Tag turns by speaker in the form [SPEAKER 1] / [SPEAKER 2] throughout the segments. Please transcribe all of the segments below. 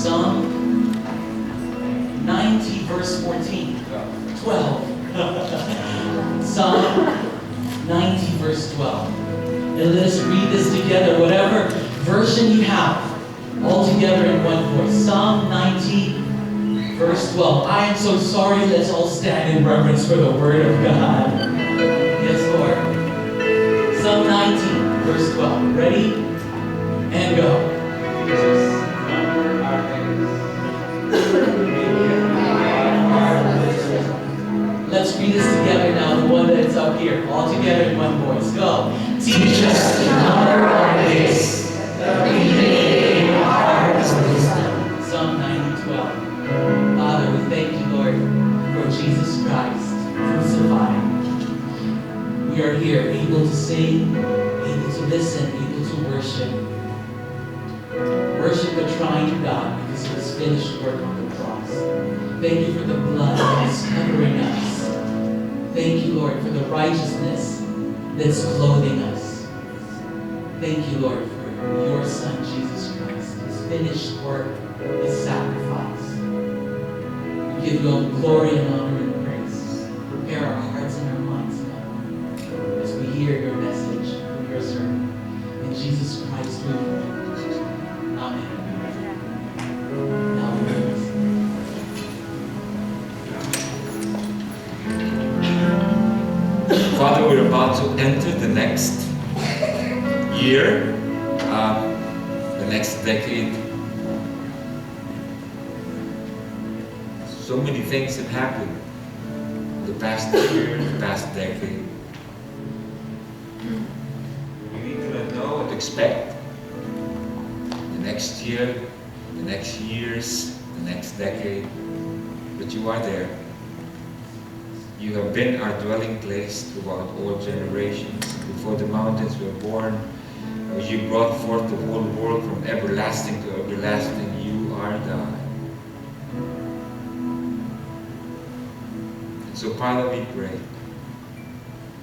[SPEAKER 1] Psalm 90 verse 14. 12. Psalm 90 verse 12. And let us read this together, whatever version you have, all together in one voice. Psalm 90 verse 12. I am so sorry. Let's all stand in reverence for the word of God. Yes, Lord. Psalm 90 verse 12. Ready? And go. Let's read this together now, the one that's up here. All together in one voice. Go. Teach us to number our days, that we may gain a heart of wisdom. Psalm 90:12. Father, we thank you, Lord, for Jesus Christ crucified. We are here, able to sing, able to listen, able to worship. Worship the triune God because of His finished work on the cross. Thank you for the blood that is covering us. Thank you, Lord, for the righteousness that's clothing us. Thank you, Lord, for your Son, Jesus Christ, His finished work, His sacrifice. We give you all glory and honor and praise. Prepare our hearts and our minds now as we hear your message from your servant. In Jesus Christ we pray. Amen. Now we pray.
[SPEAKER 2] Father, we're about to enter the next year, the next decade. So many things have happened the past year, the past decade. We do not know what to expect the next year, the next years, the next decade, but you are there. You have been our dwelling place throughout all generations. Before the mountains were born, you brought forth the whole world from everlasting to everlasting. You are God. So, Father, we pray,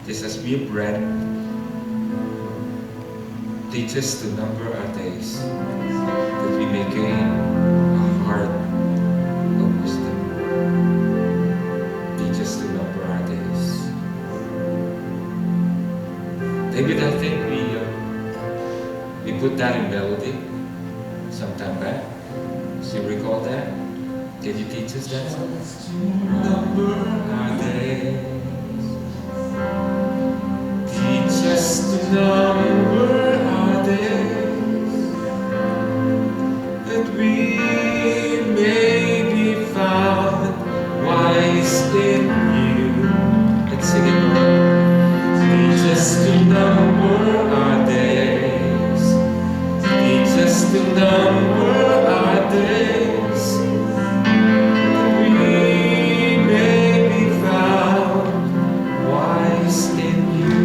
[SPEAKER 2] just as we have read, teach us to number our days, that we may gain a heart of wisdom. Teach us to number our days. David, I think we put that in melody some time back. Do you recall that? Can you teach us that song? Number our days. Teach us to number our days, that we may be found wise in you. Let's sing it. Teach us to number our days. Teach us to number our days, that we may be found wise in you.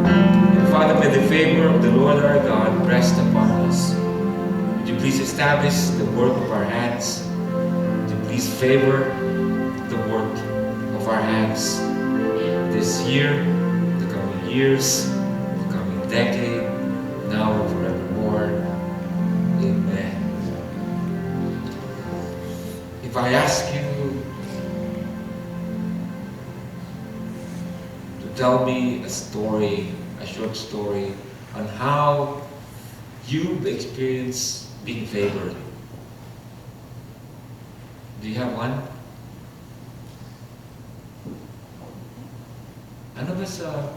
[SPEAKER 2] And Father, may the favor of the Lord our God rest upon us. Would you please establish the work of our hands? Would you please favor the work of our hands this year, the coming years, the coming decade, now and forevermore. Amen. If I ask you to tell me a story, a short story, on how you've experienced being favored, do you have one? Ano ba sa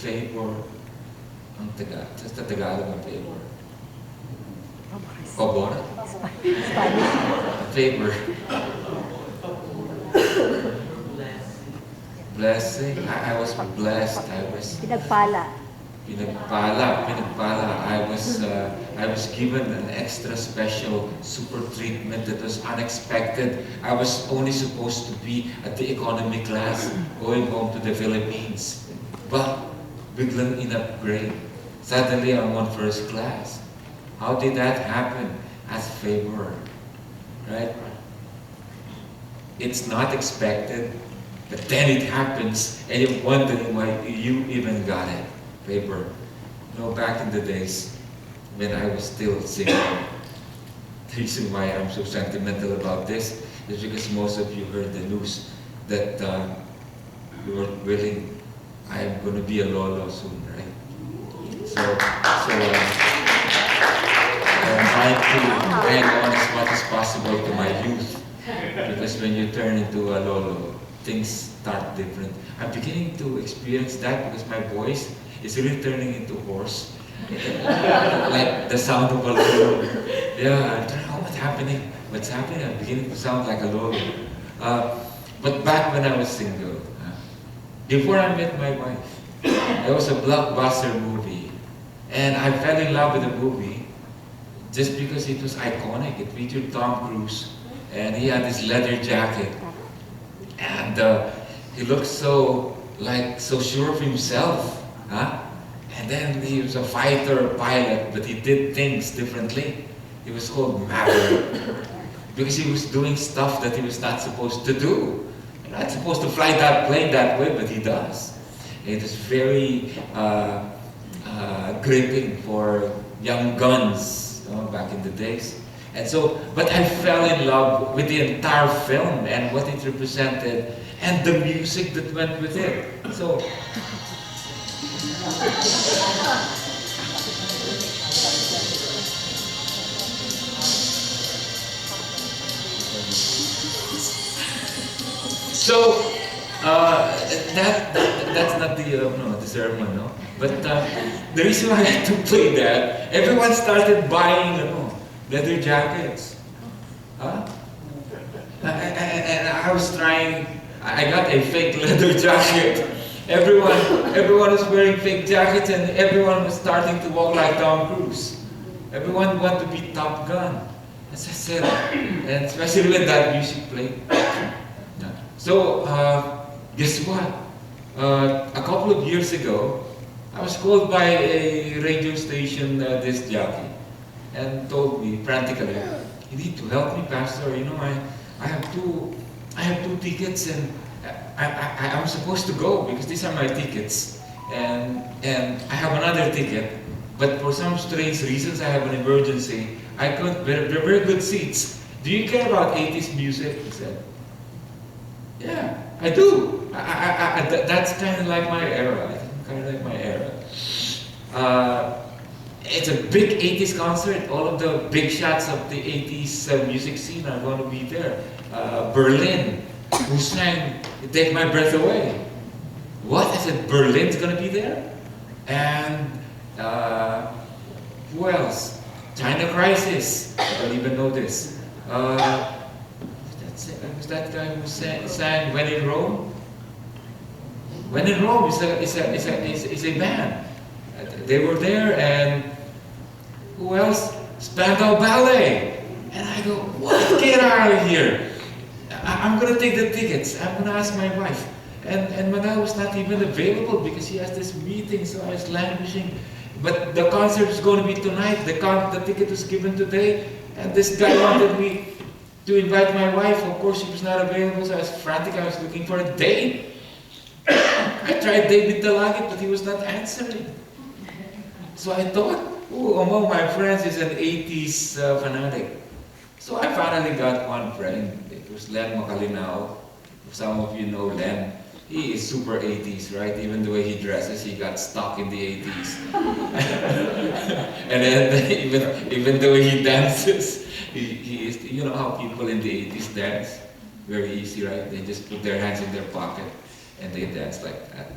[SPEAKER 2] favor ang sa Tagalog ang favor? Pabor? Favor. Blessing. I was blessed. I was
[SPEAKER 3] Pinagpala.
[SPEAKER 2] I was given an extra special super treatment that was unexpected. I was only supposed to be at the economy class going home to the Philippines. But biglang in-upgrade. Suddenly I'm on first class. How did that happen? As favor. Right? It's not expected, but then it happens and you're wondering why you even got it. Favor. You know, back in the days when I was still single, the reason why I'm so sentimental about this is because most of you heard the news that Lord willing, I am going to be a lolo soon, right? So I'm trying to hang on as much as possible to my youth, because when you turn into a lolo, things start different. I'm beginning to experience that because my voice is really turning into horse. Like the sound of a lolo. Yeah, I don't know what's happening. What's happening? I'm beginning to sound like a lolo. But back when I was single, before I met my wife, there was a blockbuster movie, and I fell in love with the movie just because it was iconic. It featured Tom Cruise, and he had this leather jacket, and he looked so sure of himself, huh? And then he was a fighter pilot, but he did things differently. He was called Maverick because he was doing stuff that he was not supposed to do. You're not supposed to fly that plane that way, but he does. It is very gripping for young guns, back in the days. And so, but I fell in love with the entire film and what it represented and the music that went with it. So, that's not the sermon, no. But the reason why I had to play that, everyone started buying leather jackets. Huh? And I was trying. I got a fake leather jacket. Everyone was wearing fake jackets, and everyone was starting to walk like Tom Cruise. Everyone wanted to be Top Gun. As I said, and especially when that music played. So, guess what? A couple of years ago, I was called by a radio station disc jockey and told me frantically, "You need to help me, Pastor. I have two tickets, and I'm supposed to go because these are my tickets, and I have another ticket, but for some strange reasons I have an emergency. I couldn't. They're very good seats. Do you care about 80s music?" He said. Yeah, I do. That's kind of like my era. It's a big 80s concert. All of the big shots of the 80s music scene are going to be there. Berlin, who sang "Take My Breath Away." What? I said Berlin's going to be there? And who else? China Crisis. I don't even know this. Was that guy who sang "When in Rome"? "When in Rome" is a band. They were there, and who else? Spandau Ballet. And I go, what? Get out of here! I'm gonna take the tickets. I'm gonna ask my wife. And Manal was not even available because he has this meeting, so I was languishing. But the concert is going to be tonight. The ticket was given today, and this guy wanted me to invite my wife. Of course, she was not available, so I was frantic. I was looking for a date. I tried David Delaget, but he was not answering. So I thought, among my friends is an 80s fanatic. So I finally got one friend. It was Len Macalinao. Some of you know Len. He is super 80s, right? Even the way he dresses, he got stuck in the 80s. And then even the way he dances, he is, you know how people in the 80s dance? Very easy, right? They just put their hands in their pocket and they dance like that.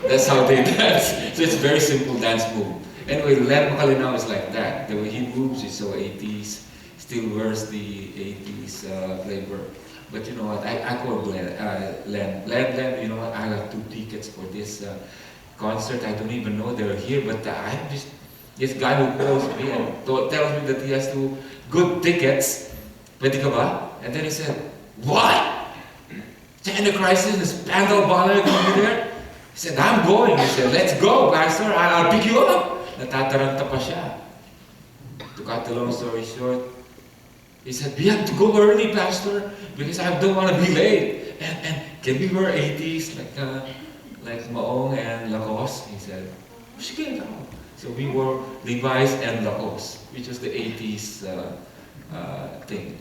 [SPEAKER 2] That's how they dance. So it's a very simple dance move. Anyway, Len Macalinao is like that. The way he moves is so 80s, still wears the 80s flavor. But you know what, I called Len, you know what, I got 2 tickets for this concert. I don't even know they're here, but I have this guy who calls me and tells me that he has 2 good tickets. Pwede ka ba? And then he said, what? China Crisis and Spandau Ballet going to be there? He said, I'm going. He said, let's go, Pastor, I'll pick you up. Natataranta pa siya. To cut the long story short, he said, we have to go early, Pastor, because I don't want to be late. And can we wear 80s like Maong and Lacoste? He said, sige, no. So we wore Levi's and Lacoste, which was the 80s thing.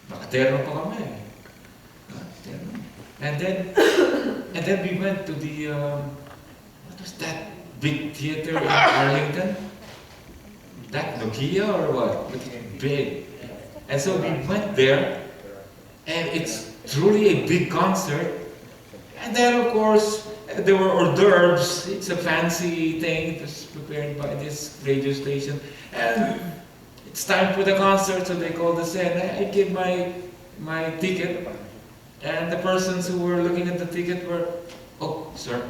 [SPEAKER 2] Nakaterno pa kami. Nakaterno. And then we went to the, what was that big theater in Arlington? That Nokia or what? Big. And so we went there, and it's truly a big concert. And then, of course, there were hors d'oeuvres. It's a fancy thing. It was prepared by this radio station. And it's time for the concert, so they called us in. I gave my ticket, and the persons who were looking at the ticket were, oh, sir,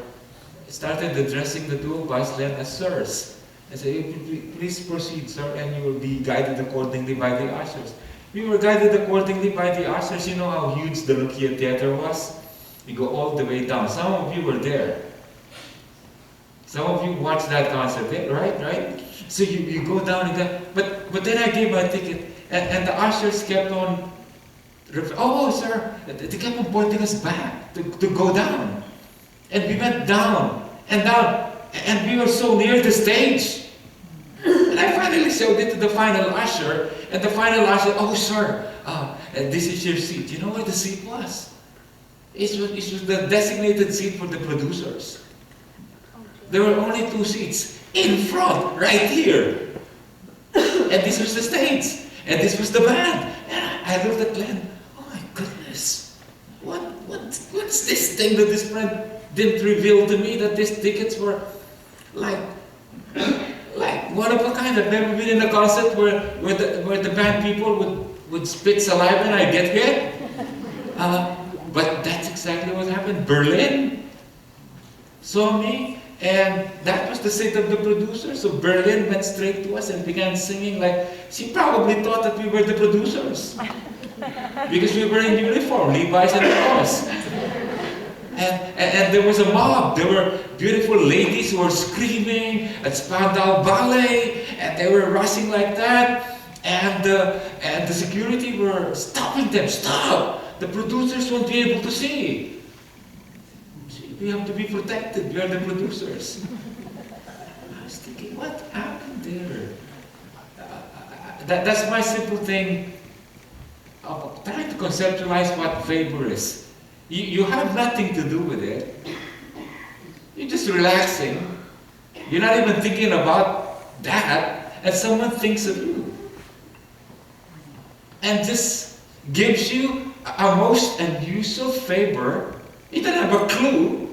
[SPEAKER 2] started addressing the two of us then as sirs. I said, please proceed, sir, and you will be guided accordingly by the ushers. We were guided accordingly by the ushers. You know how huge the Nokia Theater was? You go all the way down. Some of you were there. Some of you watched that concert, right? So you go down again. But then I gave my ticket, and the ushers kept on, oh, sir, they kept on pointing us back to go down. And we went down, and we were so near the stage. And I finally showed it to the final usher, and the final usher, oh, sir, this is your seat. You know where the seat was? It was the designated seat for the producers. There were only 2 seats in front, right here. And this was the stage. And this was the band. And I looked at Glenn. Oh my goodness. What's this thing that this friend didn't reveal to me, that these tickets were like one of a kind. I've never been in a concert where the band people would spit saliva and I get hit. But that's exactly what happened. Berlin saw me, and that was the seat of the producer. So Berlin went straight to us and began singing like she probably thought that we were the producers. Because we were in uniform, Levi's and Ross. And there was a mob. There were beautiful ladies who were screaming at Spandau Ballet, and they were rushing like that. And the security were stopping them. Stop! The producers won't be able to see. We have to be protected. We are the producers. I was thinking, what happened there? That's my simple thing of trying to conceptualize what favor is. You have nothing to do with it. You're just relaxing. You're not even thinking about that, and someone thinks of you. And just gives you a most unusual favor. You don't have a clue.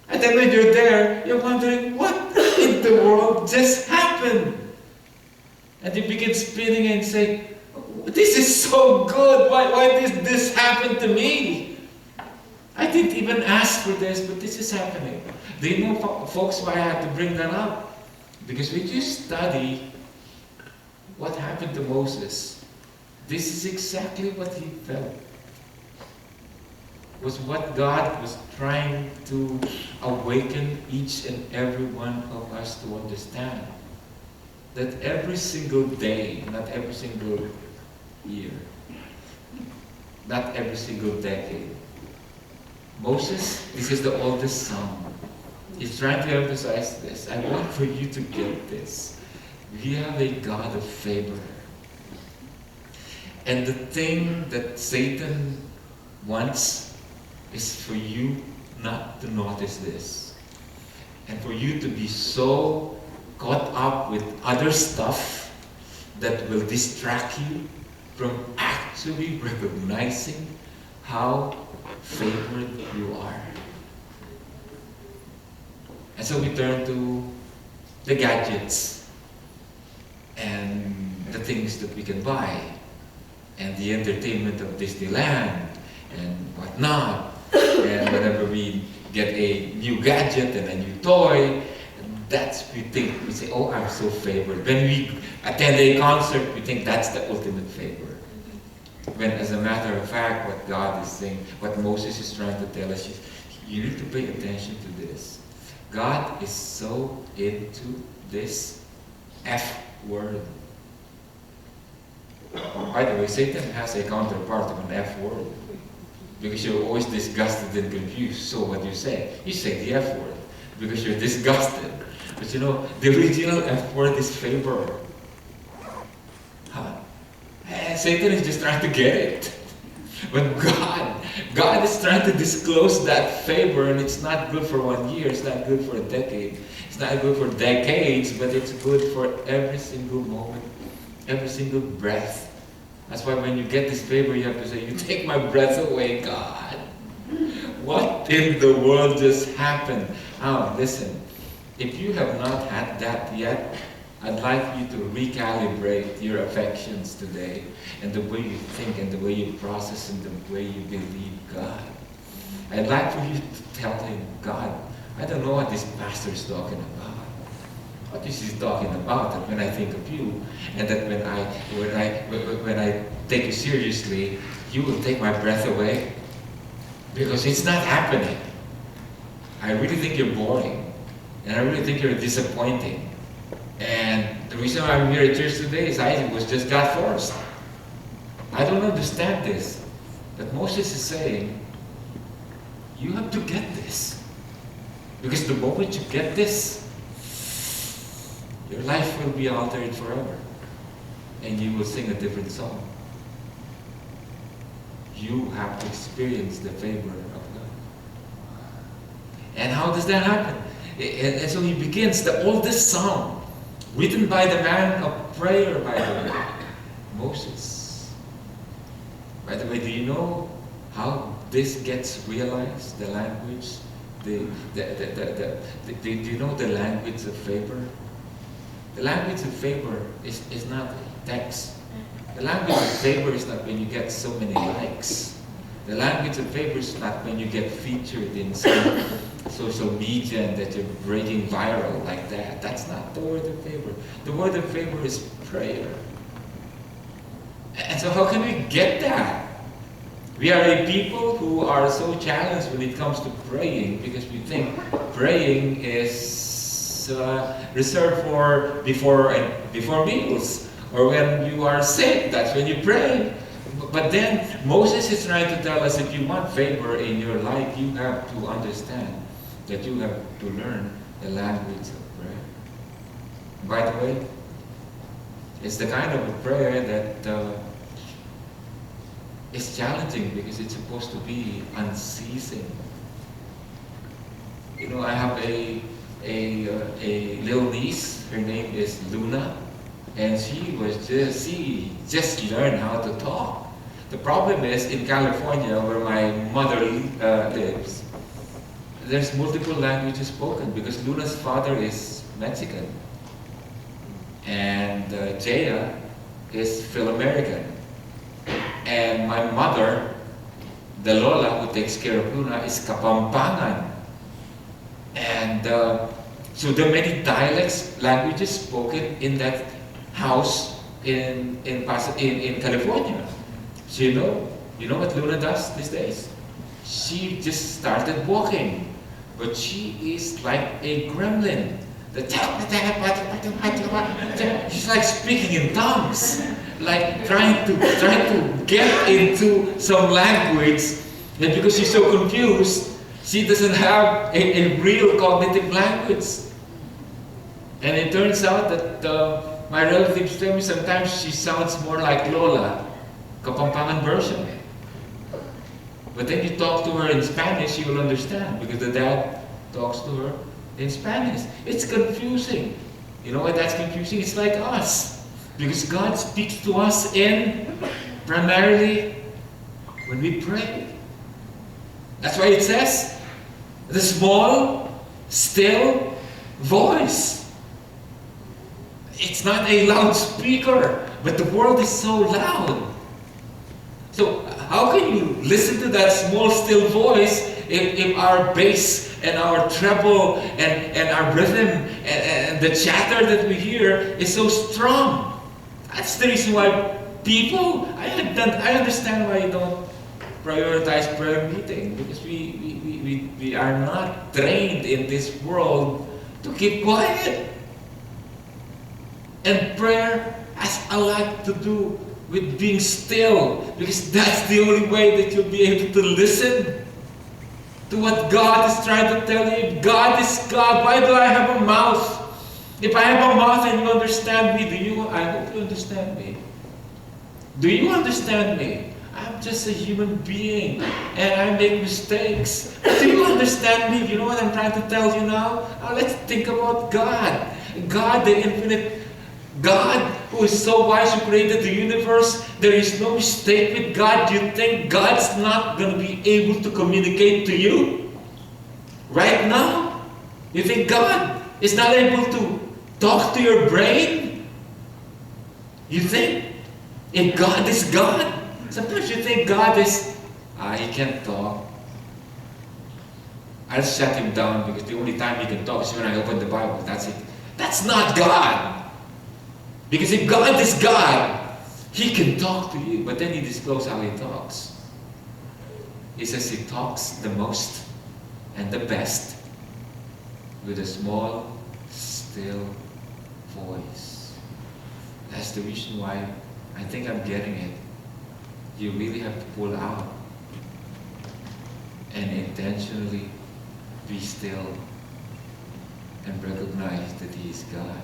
[SPEAKER 2] And then when you're there, you're wondering, what in the world just happened? And you begin spinning and say, this is so good. Why did this happen to me? I didn't even ask for this, but this is happening. Do you know, folks, why I had to bring that up? Because when you study what happened to Moses, this is exactly what he felt. Was what God was trying to awaken each and every one of us to understand. That every single day, not every single year, not every single decade, Moses, this is the oldest son. He's trying to emphasize this. I want for you to get this. We have a God of favor. And the thing that Satan wants is for you not to notice this. And for you to be so caught up with other stuff that will distract you from actually recognizing how favored you are. And so we turn to the gadgets and the things that we can buy and the entertainment of Disneyland and whatnot. And whenever we get a new gadget and a new toy, that's we think, we say, oh, I'm so favored. When we attend a concert, we think that's the ultimate favor. When as a matter of fact, what God is saying, what Moses is trying to tell us is, you need to pay attention to this. God is so into this F word. By the way, Satan has a counterpart of an F word. Because you're always disgusted and confused. So what do you say? You say the F word. Because you're disgusted. But you know, the original F word is favor. Huh? And Satan is just trying to get it. But God is trying to disclose that favor, and it's not good for 1 year, it's not good for a decade, it's not good for decades, but it's good for every single moment, every single breath. That's why when you get this favor, you have to say, you take my breath away, God. What in the world just happened? Now, listen, if you have not had that yet, I'd like you to recalibrate your affections today and the way you think and the way you process and the way you believe God. I'd like for you to tell him, God, I don't know what this pastor is talking about. What is he talking about? That when I think of you, and that when I take you seriously, you will take my breath away? Because it's not happening. I really think you're boring, and I really think you're disappointing. And the reason why I'm here at church today is I was just got forced. I don't understand this. But Moses is saying, you have to get this. Because the moment you get this, your life will be altered forever. And you will sing a different song. You have to experience the favor of God. And how does that happen? And so he begins the oldest song, written by the man of prayer, by the way, Moses. By the way, do you know how this gets realized, the language? Do you know the language of favor? The language of favor is not text. The language of favor is not when you get so many likes. The language of favor is not when you get featured in some social media and that you're breaking viral like that. That's not the word of favor. The word of favor is prayer. And so how can we get that? We are a people who are so challenged when it comes to praying because we think praying is reserved for before meals, or when you are sick, that's when you pray. But then Moses is trying to tell us, if you want favor in your life, you have to understand that you have to learn the language of prayer. By the way, it's the kind of a prayer that is challenging because it's supposed to be unceasing. You know, I have a little niece. Her name is Luna, and she just learned how to talk. The problem is in California, where my mother lives, there's multiple languages spoken because Luna's father is Mexican and Jaya is Phil-American, and my mother, the Lola who takes care of Luna, is Kapampangan. And so there are many dialects, languages spoken in that house in California. So you know what Luna does these days? She just started walking, but she is like a gremlin. She's like speaking in tongues, like trying to get into some language, and because she's so confused, she doesn't have a real cognitive language. And it turns out that my relatives tell me sometimes she sounds more like Lola, Kapampangan version. But then you talk to her in Spanish, she will understand because the dad talks to her in Spanish. It's confusing. You know why that's confusing? It's like us. Because God speaks to us primarily when we pray. That's why it says, the small, still voice. It's not a loudspeaker, but the world is so loud. So how can you listen to that small, still voice if our bass and our treble and our rhythm and the chatter that we hear is so strong? That's the reason why people, I understand why you don't prioritize prayer meeting, because we are not trained in this world to keep quiet. And prayer has a lot to do with being still, because that's the only way that you'll be able to listen to what God is trying to tell you. If God is God, why do I have a mouth? If I have a mouth and you understand me, I hope you understand me. Do you understand me? I'm just a human being and I make mistakes. Do you understand me? You know what I'm trying to tell you now? Now let's think about God. God, the infinite God, who is so wise, who created the universe. There is no mistake with God. You think God's not going to be able to communicate to you? Right now? You think God is not able to talk to your brain? You think? If God is God? Sometimes you think God is, he can't talk. I'll shut him down because the only time he can talk is when I open the Bible. That's it. That's not God. Because if God is God, He can talk to you. But then He discloses how He talks. He says He talks the most and the best with a small, still voice. That's the reason why I think I'm getting it. You really have to pull out and intentionally be still and recognize that He is God.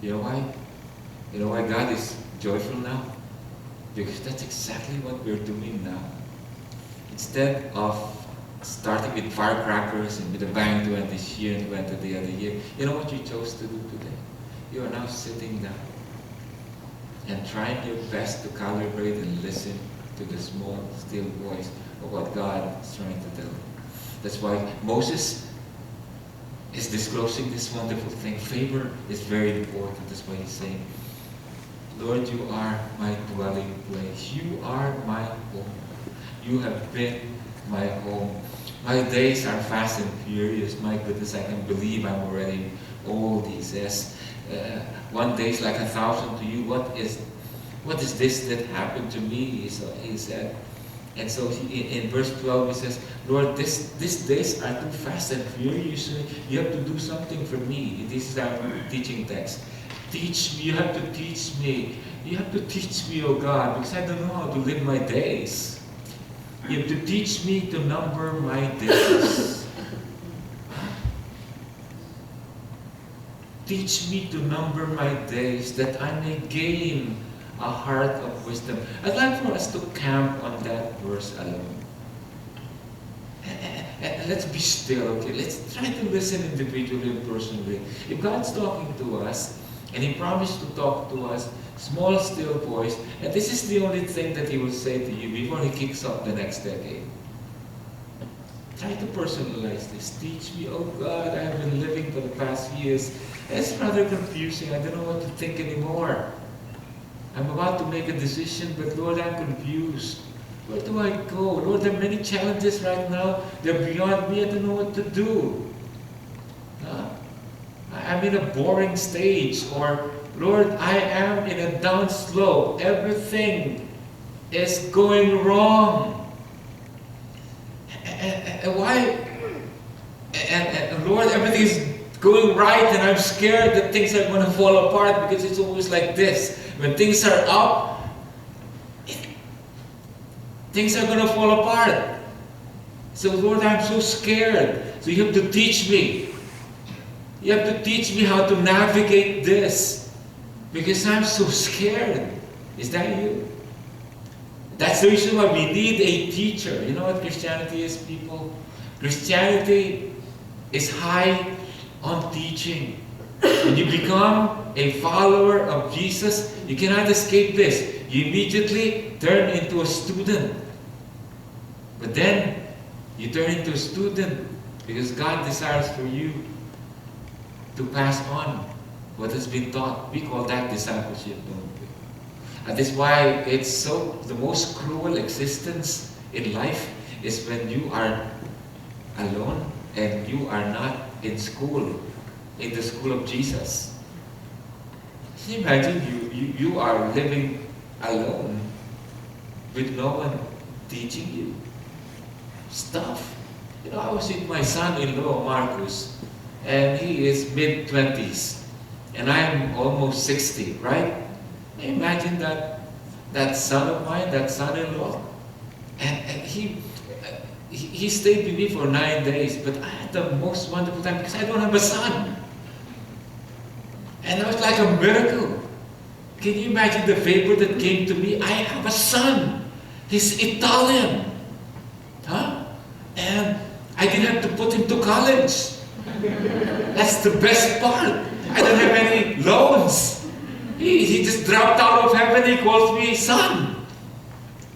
[SPEAKER 2] You know why? You know why God is joyful now? Because that's exactly what we're doing now. Instead of starting with firecrackers and with a bang to end this year and to end the other year, you know what you chose to do today? You are now sitting down and trying your best to calibrate and listen to the small, still voice of what God is trying to tell you. That's why Moses is disclosing this wonderful thing. Favor is very important. That's why he's saying, Lord, you are my dwelling place. You are my home. You have been my home. My days are fast and furious. My goodness, I can believe I'm already old, he says. One day is like 1,000 to you. What is this that happened to me? He said. And so in verse 12 he says, Lord, these days are too fast and furious. You have to do something for me. This is our teaching text. Teach me. You have to teach me. You have to teach me, oh God, because I don't know how to live my days. You have to teach me to number my days. Teach me to number my days that I may gain a heart of wisdom. I'd like for us to camp on that verse alone. And let's be still, okay? Let's try to listen individually and personally. If God's talking to us, and He promised to talk to us, small, still voice, and this is the only thing that He will say to you before He kicks off the next decade. Try to personalize this. Teach me, oh God, I have been living for the past years. It's rather confusing. I don't know what to think anymore. I'm about to make a decision, but Lord, I'm confused. Where do I go? Lord, there are many challenges right now. They're beyond me. I don't know what to do. I'm in a boring stage. Or, Lord, I am in a down slope. Everything is going wrong. And why? And Lord, everything is going right, and I'm scared that things are going to fall apart because it's always like this. When things are up, things are going to fall apart. So Lord, I'm so scared. So you have to teach me. You have to teach me how to navigate this. Because I'm so scared. Is that you? That's the reason why we need a teacher. You know what Christianity is, people? Christianity is high on teaching. When you become a follower of Jesus, you cannot escape this. You immediately turn into a student. But then, you turn into a student because God desires for you to pass on what has been taught. We call that discipleship, don't we? And that's why it's so, the most cruel existence in life is when you are alone and you are not in school, in the school of Jesus. Can you imagine you are living alone with no one teaching you stuff? You know, I was with my son-in-law, Marcus, and he is mid-20s, and I'm almost 60, right? Can you imagine that son of mine, that son-in-law? And he stayed with me for 9 days, but I had the most wonderful time because I don't have a son. And it was like a miracle. Can you imagine the favor that came to me? I have a son. He's Italian. Huh? And I didn't have to put him to college. That's the best part. I don't have any loans. He just dropped out of heaven. He calls me son.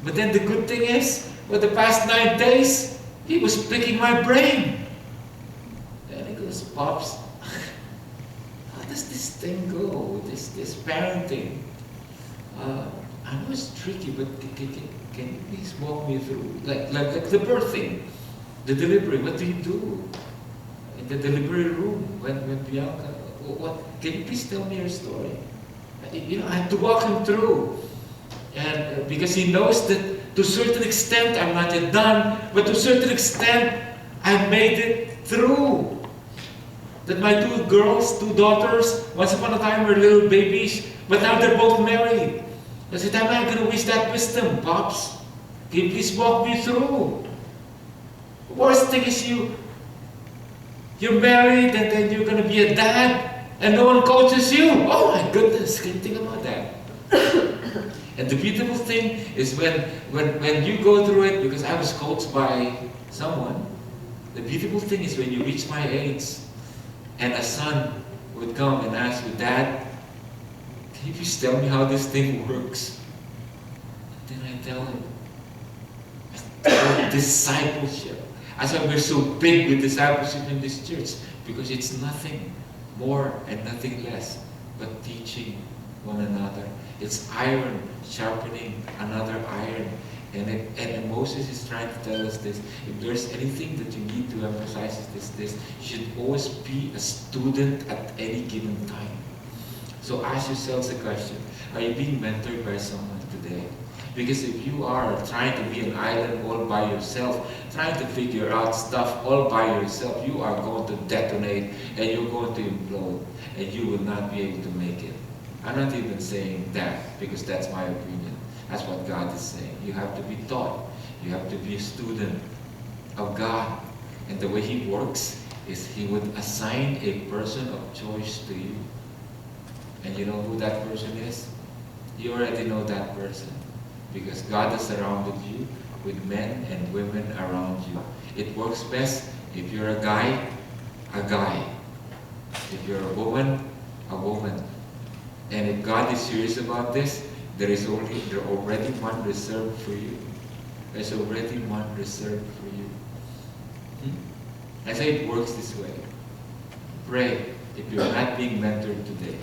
[SPEAKER 2] But then the good thing is, for the past 9 days, he was picking my brain. And he goes, Pops, how does this thing go? This parenting. I know it's tricky, but can you please walk me through? Like the birthing, the delivery, what do you do? In the delivery room, when Bianca, what? Can you please tell me your story? You know, I have to walk him through. And because he knows that to a certain extent I'm not yet done, but to a certain extent I've made it through. That my 2 girls, 2 daughters, once upon a time were little babies, but now they're both married. I said, am I going to waste that wisdom, Pops? Can you please walk me through? The worst thing is you're married and then you're going to be a dad and no one coaches you. Oh my goodness, can you think about that? And the beautiful thing is when you go through it, because I was coached by someone, the beautiful thing is when you reach my age and a son would come and ask you, Dad, can you please tell me how this thing works? And then I tell him, discipleship. That's why we're so big with discipleship in this church, because it's nothing more and nothing less but teaching one another. It's iron sharpening another iron. And Moses is trying to tell us this. If there's anything that you need to emphasize is this. You should always be a student at any given time. So ask yourselves the question, are you being mentored by someone today? Because if you are trying to be an island all by yourself, trying to figure out stuff all by yourself, you are going to detonate and you're going to implode and you will not be able to make it. I'm not even saying that because that's my opinion. That's what God is saying. You have to be taught. You have to be a student of God. And the way He works is He would assign a person of choice to you. And you know who that person is? You already know that person. Because God has surrounded you with men and women around you. It works best if you're a guy, a guy. If you're a woman. And if God is serious about this, there's already one reserved for you. There's already one reserved for you. I say it works this way. Pray if you're not being mentored today.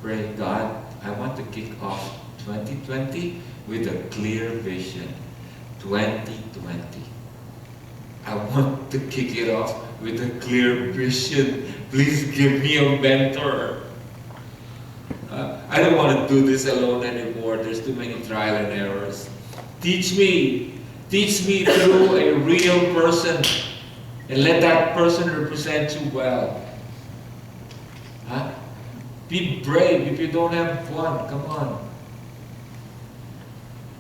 [SPEAKER 2] Pray, God, I want to kick off 2020 with a clear vision. 2020. I want to kick it off with a clear vision. Please give me a mentor. I don't want to do this alone anymore. There's too many trial and errors. Teach me through a real person, and let that person represent you well. Be brave. If you don't have one, come on.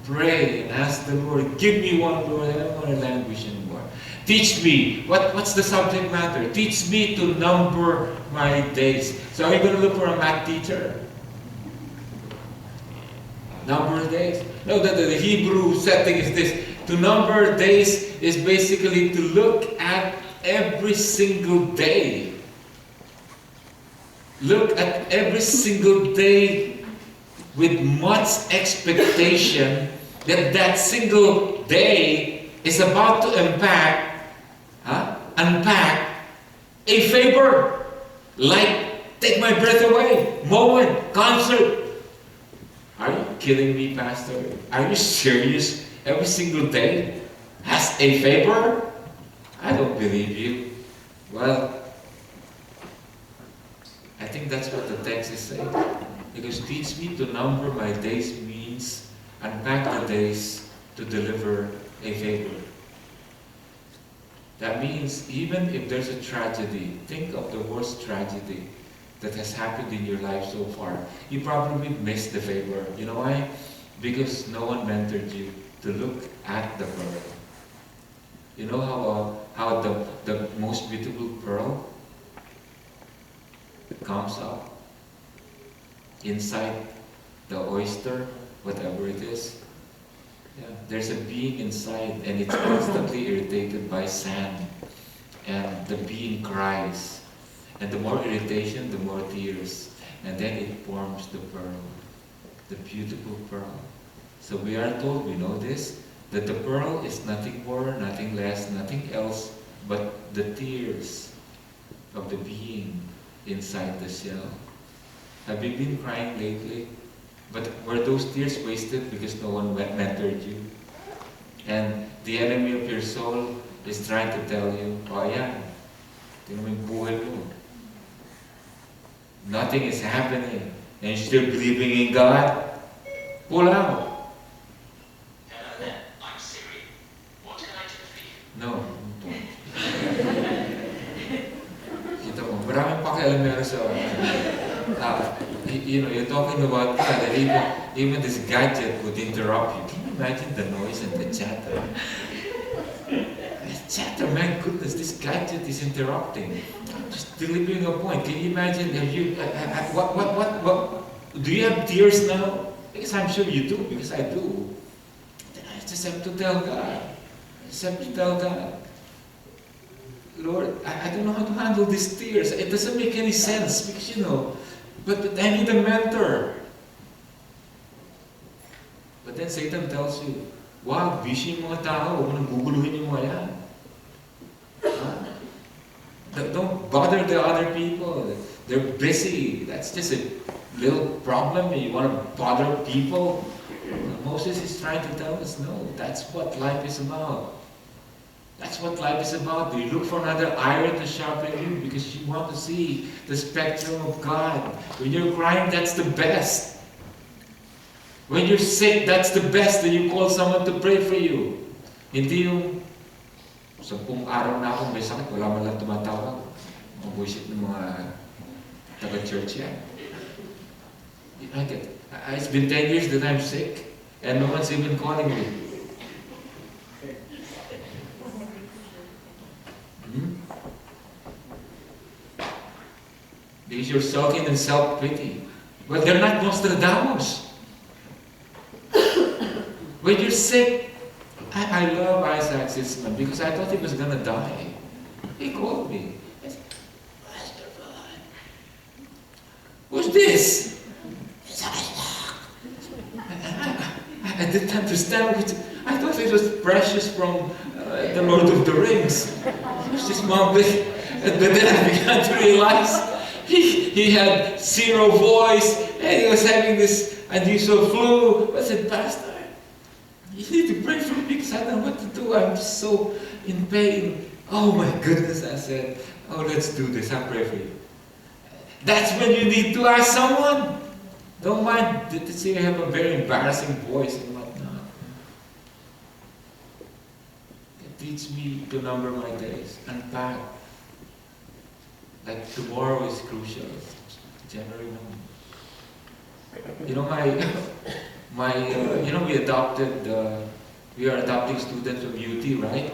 [SPEAKER 2] Pray and ask the Lord, give me one, Lord. I don't want to languish anymore. Teach me. What's the subject matter? Teach me to number my days. So are you going to look for a math teacher? Number days? No, the Hebrew setting is this. To number days is basically to look at every single day. Look at every single day with much expectation that that single day is about to unpack a favor. Like, take my breath away, moment, concert. Are you kidding me, Pastor? Are you serious? Every single day has a favor? I don't believe you. Well, I think that's what the text is saying. Because teach me to number my days means unpack the days to deliver a favor. That means even if there's a tragedy, think of the worst tragedy that has happened in your life so far. You probably missed the favor. You know why? Because no one mentored you to look at the pearl. You know how the most beautiful pearl comes up inside the oyster, whatever it is. Yeah, there's a being inside and it's constantly irritated by sand. And the being cries. And the more irritation, the more tears. And then it forms the pearl, the beautiful pearl. So we are told, we know this, that the pearl is nothing more, nothing less, nothing else but the tears of the being inside the shell. Have you been crying lately? But were those tears wasted because no one mentored you? And the enemy of your soul is trying to tell you, oh yeah, tingnan mo yung buhay mo. Nothing is happening. And you're still believing in God? Pull out.
[SPEAKER 3] Hello there, I'm Siri. What can I do for you?
[SPEAKER 2] No, don't. Kita mo, maraming pakialamero sa you know, you're talking about God, and even this gadget would interrupt you. Can you imagine the noise and the chatter? The chatter, my goodness, this gadget is interrupting. Just delivering a point. Can you imagine? Have you, what? Do you have tears now? Because I'm sure you do, because I do. Then I just have to tell God. I just have to tell God, Lord, I don't know how to handle these tears. It doesn't make any sense because, you know, but I need a mentor. But then Satan tells you, wow, busy yung mga tao, huwag mo nang guguluhin yung mga yan. Huh? Don't bother the other people. They're busy. That's just a little problem. You want to bother people? Moses is trying to tell us, no, that's what life is about. That's what life is about. You look for another iron to sharpen you because you want to see the spectrum of God. When you're crying, that's the best. When you're sick, that's the best that you call someone to pray for you. Hindi yung 10 araw na akong may sakit, wala man lang tumatawag. Mabuisit ng mga taga-church yan. It's been 10 years that I'm sick and no one's even calling me. Because you're sulking in self-pity. Well, they're not Nostradamus. When you're sick, I love Isaac Sisman because I thought he was going to die. He called me. I said, Pastor Von, who's this? It's Isaac. I didn't understand what I thought it was Precious from the Lord of the Rings. He was just mumbling. And then I began to realize he had zero voice and he was having this unusual flu. I said, Pastor, you need to pray for me because I don't know what to do. I'm just so in pain. Oh my goodness, I said, oh, let's do this. I'll pray for you. That's when you need to ask someone. Don't mind to see I have a very embarrassing voice and whatnot. It teaches me to number my days, unpack. Like tomorrow is crucial, January 1. You know, we are adopting students from UT, right?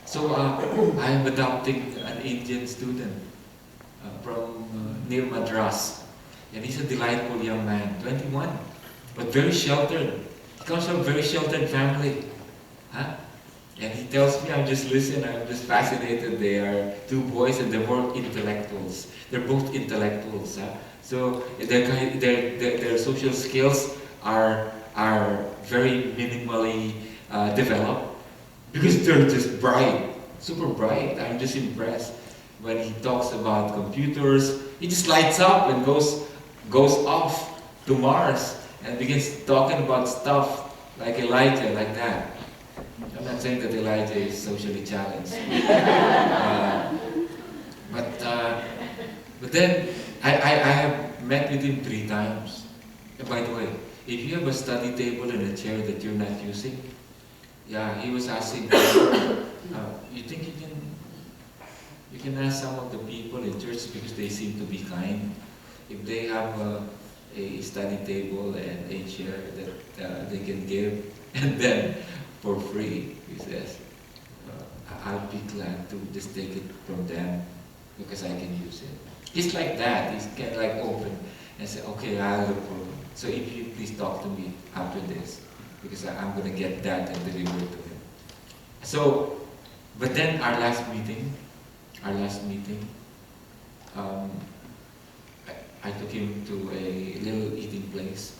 [SPEAKER 2] So I am adopting an Indian student from near Madras. And he's a delightful young man, 21, but very sheltered. He comes from a very sheltered family. Huh? And he tells me, I'm just listening, I'm just fascinated. They are 2 boys and they're both intellectuals. They're both intellectuals. Huh? So their social skills are very minimally developed because they're just bright, super bright. I'm just impressed. When he talks about computers, he just lights up and goes off to Mars and begins talking about stuff like Elijah, like that. I'm not saying that Elijah is socially challenged. But then I have met with him 3 times. And by the way, if you have a study table and a chair that you're not using, yeah, he was asking, you think you can ask some of the people in church because they seem to be kind. If they have a study table and a chair that they can give, and then for free, he says, I'll be glad to just take it from them because I can use it. He's like that. He's kind of like open. And I said, okay, I'll look for him. So if you please talk to me after this, because I'm going to get that and deliver it to him. So, but then our last meeting, um, I took him to a little eating place,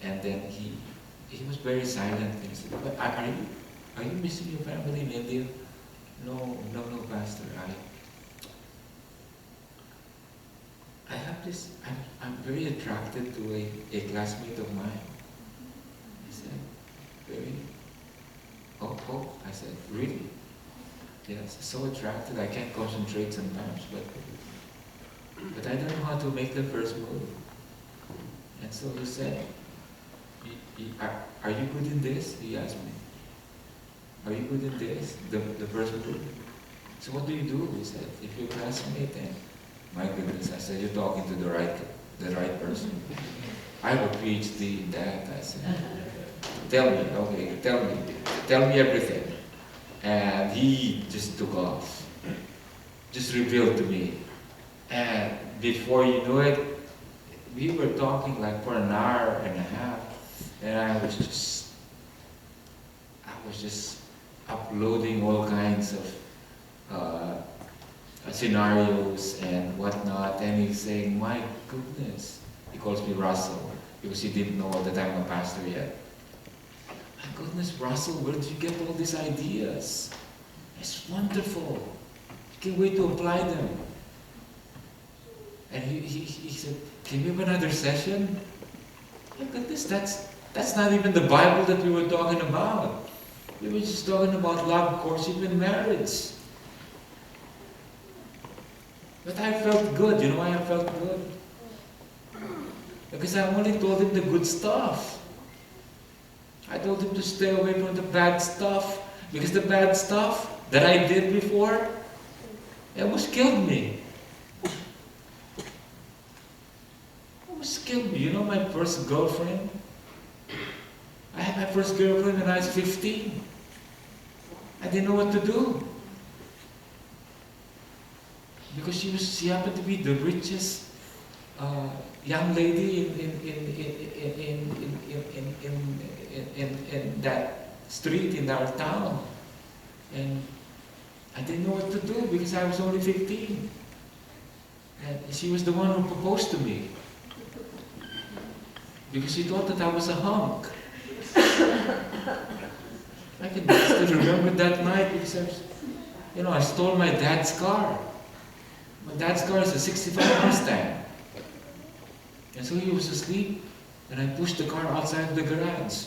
[SPEAKER 2] and then he was very silent. He said, "But are you missing your family in India?" No, Pastor. I have this. I'm very attracted to a classmate of mine. He said, "Very." Oh, I said, "Really?" Yes, so attracted. I can't concentrate sometimes, but I don't know how to make the first move. And so he said, "Are you good in this?" He asked me. "Are you good in this? The first move?" "So what do you do?" He said. "If you're a classmate, then..." My goodness, I said, "You're talking to the right person." "I have a PhD in that," I said. Tell me everything." And he just took off, just revealed to me. And before you know it, we were talking like for an hour and a half, and I was just uploading all kinds of scenarios and whatnot, and he's saying, "My goodness," he calls me Russell, because he didn't know at the time I'm a pastor yet. "My goodness, Russell, where did you get all these ideas? It's wonderful. Can't wait to apply them." And he said, "Can we have another session?" My goodness, that's not even the Bible that we were talking about. We were just talking about love, courtship, and marriage. But I felt good. You know why I felt good? Because I only told him the good stuff. I told him to stay away from the bad stuff, because the bad stuff that I did before, it almost killed me. Almost killed me. You know, my first girlfriend? I had my first girlfriend when I was 15. I didn't know what to do. Because she happened to be the richest young lady in that street in our town, and I didn't know what to do because I was only 15, and she was the one who proposed to me because she thought that I was a hunk. I can still remember that night because I stole my dad's car. My dad's car is a 65 Mustang. And so he was asleep, and I pushed the car outside the garage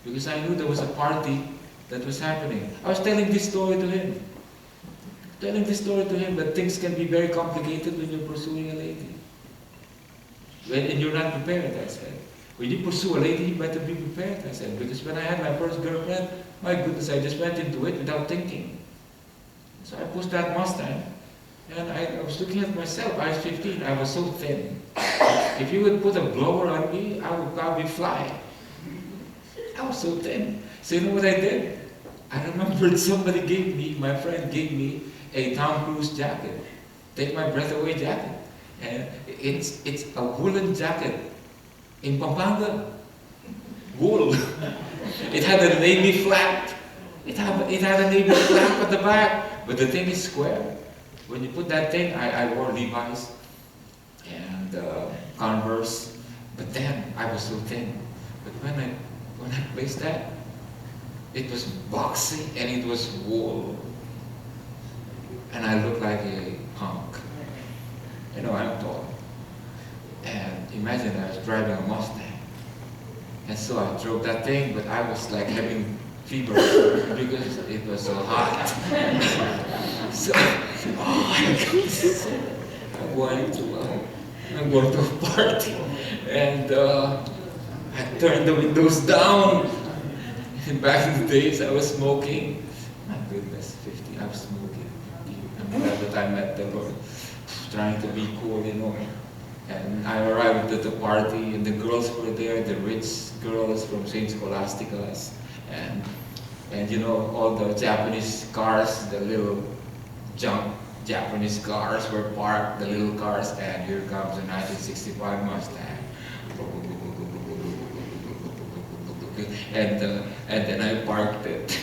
[SPEAKER 2] because I knew there was a party that was happening. I was telling this story to him. That things can be very complicated when you're pursuing a lady. And you're not prepared, I said. When you pursue a lady, you better be prepared, I said. Because when I had my first girlfriend, my goodness, I just went into it without thinking. So I pushed that Mustang. And I was looking at myself. I was 15. I was so thin. If you would put a blower on me, I would probably fly. I was so thin. So you know what I did? I remembered my friend gave me a Tom Cruise jacket. Take my breath away jacket. And it's a woolen jacket in Pampanga. Wool. It had a navy flap. It had a navy flap at the back. But the thing is square. When you put that thing, I wore Levi's and Converse, but then I was so thin. But when I placed that, it was boxy and it was wool, and I looked like a punk. You know, I'm tall. And imagine I was driving a Mustang, and so I drove that thing, but I was like having fever because it was so hot. So, I'm going to a party, and I turned the windows down. And back in the days, I was smoking. My goodness, 50, I was smoking. And by the time I met the Lord, trying to be cool, you know. And I arrived at the party, and the girls were there, the rich girls from St. Scholastica's, and you know, all the Japanese cars, the little junk Japanese cars were parked, the little cars, and here comes a 1965 Mustang. And then I parked it.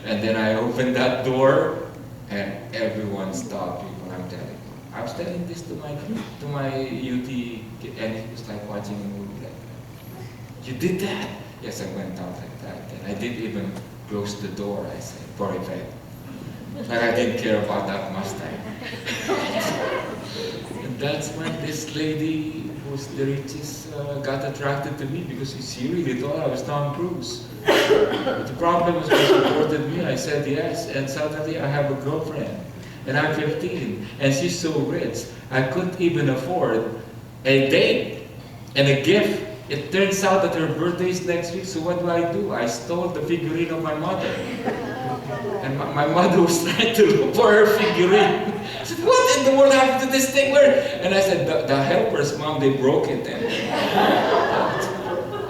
[SPEAKER 2] And then I opened that door, and everyone stopped. People, I'm telling you. I was telling this to my UT, and it was like watching a movie like that. You did that? Yes, I went out like that. And I didn't even close the door, I said, for effect. But I didn't care about that Mustang. And that's when this lady who's the richest got attracted to me, because she really thought I was Tom Cruise. But the problem was when she supported me, I said yes, and suddenly I have a girlfriend. And I'm 15, and she's so rich, I couldn't even afford a date and a gift. It turns out that her birthday is next week, so what do? I stole the figurine of my mother. And my mother was trying to look for her figurine. I said, what in the world happened to this thing? And I said, the helpers, Mom, they broke it.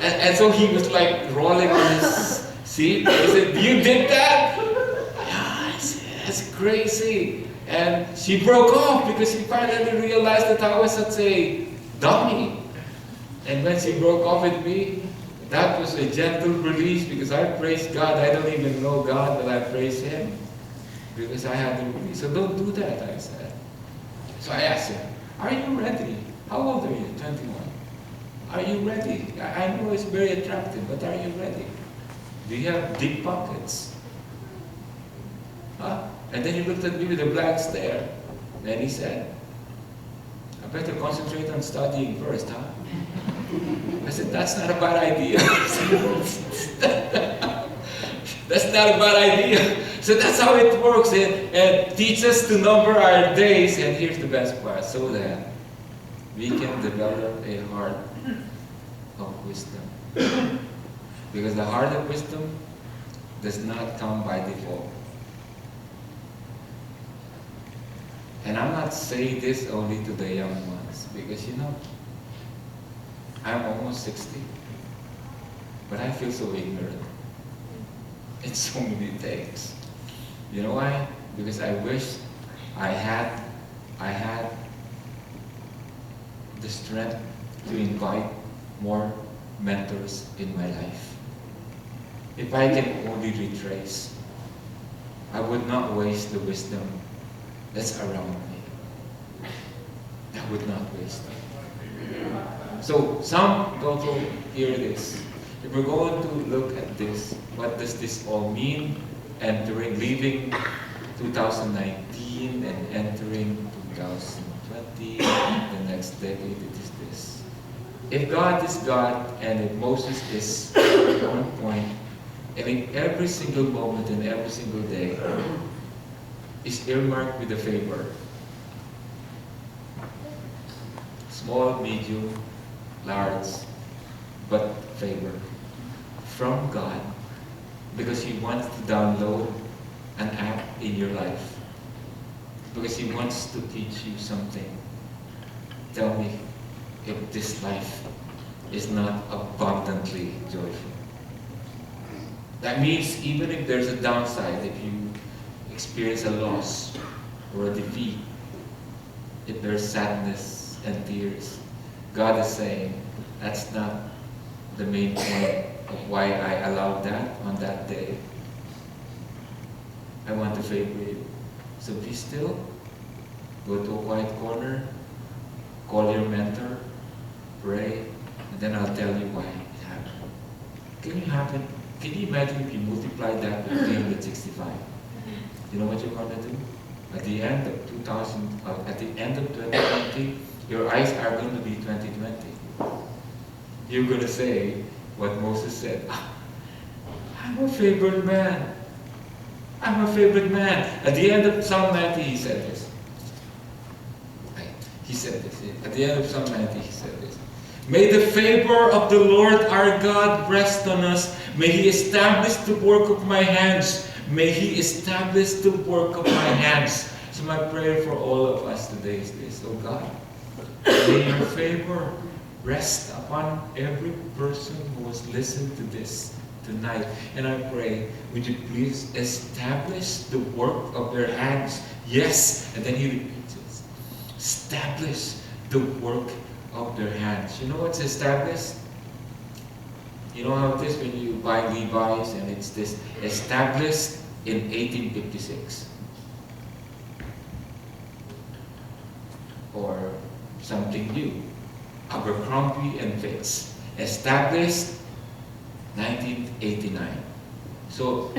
[SPEAKER 2] And so he was like rolling on his seat. I said, you did that? Yeah, I said, that's crazy. And she broke off because she finally realized that I was such a dummy. And when she broke off with me, that was a gentle release, because I praise God. I don't even know God, but I praise Him because I had the release. So don't do that, I said. So I asked her, are you ready? How old are you? 21. Are you ready? I know it's very attractive, but are you ready? Do you have deep pockets? Huh? And then he looked at me with a blank stare. Then he said, I better concentrate on studying first, huh? I said, that's not a bad idea. That's not a bad idea. So that's how it works. And teach us to number our days. And here's the best part, so that we can develop a heart of wisdom. Because the heart of wisdom does not come by default. And I'm not saying this only to the young ones, because I'm almost 60, but I feel so ignorant in so many things. You know why? Because I wish I had the strength to invite more mentors in my life. If I can only retrace, I would not waste the wisdom that's around me. I would not waste it. So some also hear this. If we're going to look at this, what does this all mean? Leaving 2019 and entering 2020, the next decade, it is this. If God is God, and if Moses is on point, and in every single moment and every single day is earmarked with a favor. Small, medium, large, but favor from God, because He wants to download an app in your life, because He wants to teach you something. Tell me if this life is not abundantly joyful. That means even if there's a downside, if you experience a loss or a defeat, if there's sadness and tears, God is saying, that's not the main point of why I allowed that on that day. I want to favor you. So be still, go to a quiet corner, call your mentor, pray, and then I'll tell you why it happened. Can you imagine if you multiply that with 365? You know what you're going to do? At the end of 2020, your eyes are going to be 2020. You're going to say what Moses said, I'm a favored man. I'm a favored man. At the end of Psalm 90, he said this. At the end of Psalm 90, he said this. May the favor of the Lord our God rest on us. May He establish the work of my hands. May He establish the work of my hands. So my prayer for all of us today is this, oh God, may your favor rest upon every person who has listened to this tonight. And I pray, would you please establish the work of their hands? Yes. And then he repeats it. Establish the work of their hands. You know what's established? You know how it is when you buy Levi's and it's this established in 1856. Or something new. Abercrombie and Fitch. Established 1989. So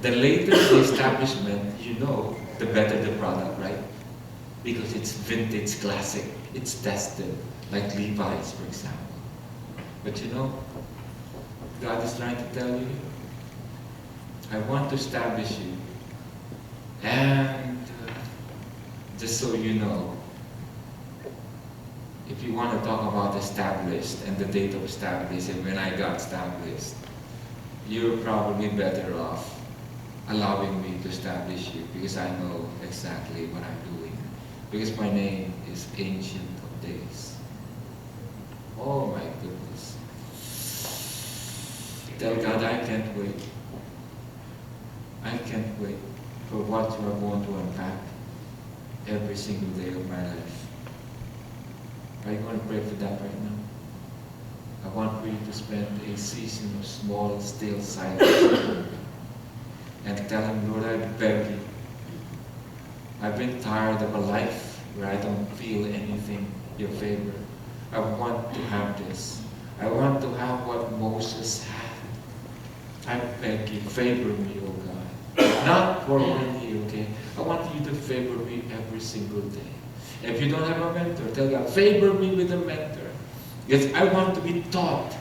[SPEAKER 2] the later the establishment, you know, the better the product, right? Because it's vintage, classic, it's tested, like Levi's, for example. But you know, God is trying to tell you, I want to establish you. And just so you know, if you want to talk about established and the date of established and when I got established, you're probably better off allowing me to establish you because I know exactly what I'm doing. Because my name is Ancient of Days. Oh my goodness. Tell God, I can't wait. I can't wait for what you are going to unpack every single day of my life. Are you going to pray for that right now? I want for you to spend a season of small, still silence and tell Him, Lord, I beg you. I've been tired of a life where I don't feel anything your favor. I want to have this. I want to have what Moses had. I beg you, favor me, oh God. Not for 1 year, okay? I want you to favor me every single day. If you don't have a mentor, tell God, favor me with a mentor. Because I want to be taught.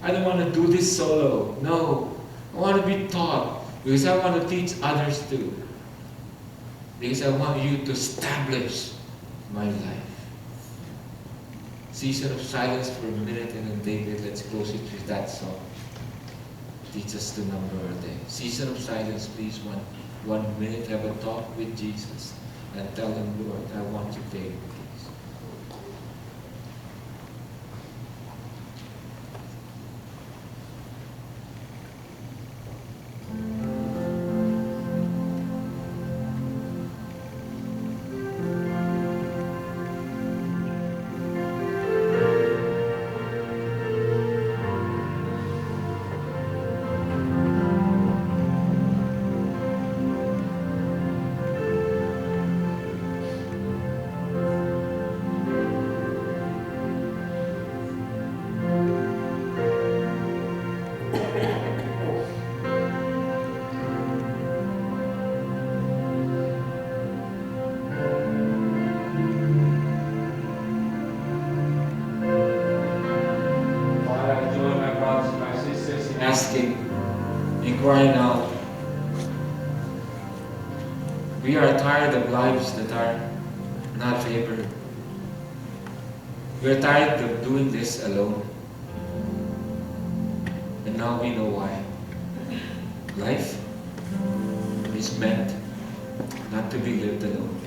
[SPEAKER 2] I don't want to do this solo. No. I want to be taught. Because I want to teach others too. Because I want you to establish my life. Season of silence for a minute, and then David, let's close it with that song. Teach us to number our day. Season of silence, please. One minute, have a talk with Jesus. And tell Him, Lord, I want your favor, please. Asking and crying out. We are tired of lives that are not favored. We are tired of doing this alone. And now we know why. Life is meant not to be lived alone,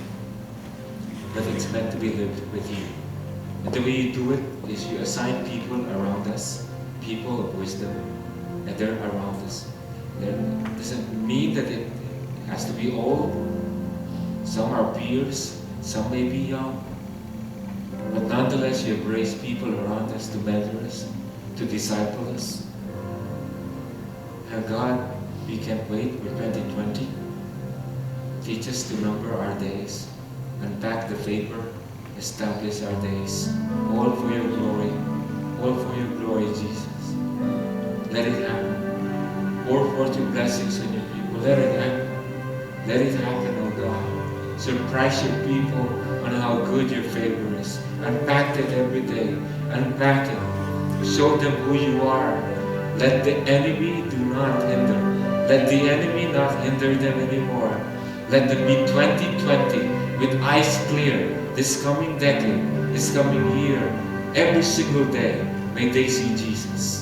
[SPEAKER 2] but it's meant to be lived with you. And the way you do it is you assign people around us, people of wisdom, and they're around us. It doesn't mean that it has to be old. Some are peers, some may be young. But nonetheless, you embrace people around us to mentor us, to disciple us. And God, we can't wait for 2020. Teach us to number our days, unpack the favor, establish our days, all for your glory, all for your glory, Jesus. Let it happen. Pour forth your blessings on your people. Let it happen. Let it happen, oh God. Surprise your people on how good your favor is. Unpack it every day. Unpack it. Show them who you are. Let the enemy do not hinder. Let the enemy not hinder them anymore. Let them be 2020 with eyes clear. This coming decade, this coming year, every single day, may they see Jesus.